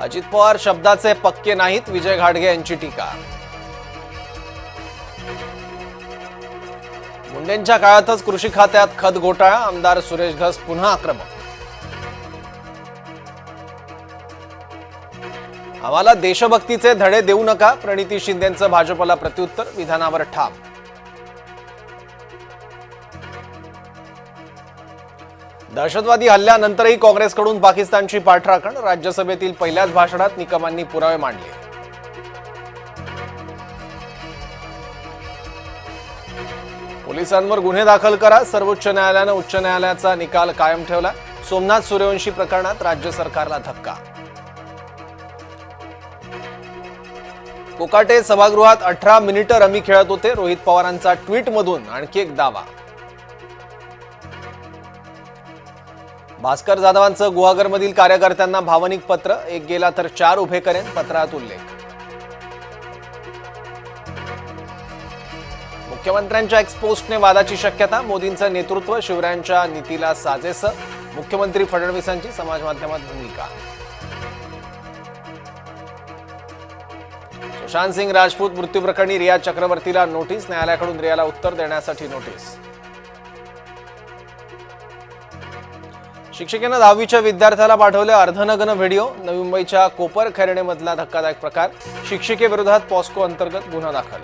अजित पवार शब्दाचे पक्के नाहीत, विजय घाडगे यांची टीका. मुंडेंच्या काळातच कृषी खात्यात खत घोटाळा, आमदार सुरेश धस पुन्हा आक्रमक. आम्हाला देशभक्तीचे धडे देऊ नका, प्रणिती शिंदेंचं भाजपला प्रत्युत्तर, विधानावर ठाम. दहशतवादी हल्ल्यानंतरही काँग्रेसकडून पाकिस्तानची पाठराखण, राज्यसभेतील पहिल्याच भाषणात निकमांनी पुरावे मांडले. पोलिसांवर गुन्हे दाखल करा, सर्वोच्च न्यायालयानं उच्च न्यायालयाचा निकाल कायम ठेवला. सोमनाथ सूर्यवंशी प्रकरणात राज्य सरकारला धक्का. कोकाटे सभागृहात 18 मिनिटं रमी खेळत होते, रोहित पवारांचा ट्विटमधून आणखी एक दावा. भास्कर जाधवांचं गुहागरमधील कार्यकर्त्यांना भावनिक पत्र, एक गेला तर 4 उभे करेन, पत्रात उल्लेख. मुख्यमंत्र्यांच्या एक्सपोस्टने वादाची शक्यता, मोदींचं नेतृत्व शिवरायांच्या नीतीला साजेसं, मुख्यमंत्री फडणवीसांची समाज माध्यमात भूमिका. सुशांत सिंग राजपूत मृत्यू प्रकरणी रिया चक्रवर्तीला नोटीस, न्यायालयाकडून रियाला उत्तर देण्यासाठी नोटीस. शिक्षिकेनं 10वीच्या विद्यार्थ्याला पाठवले अर्धनग्न व्हिडिओ, नवी मुंबईच्या कोपर खैरणे मधला धक्कादायक प्रकार, शिक्षिकेविरोधात पॉस्को अंतर्गत गुन्हा दाखल.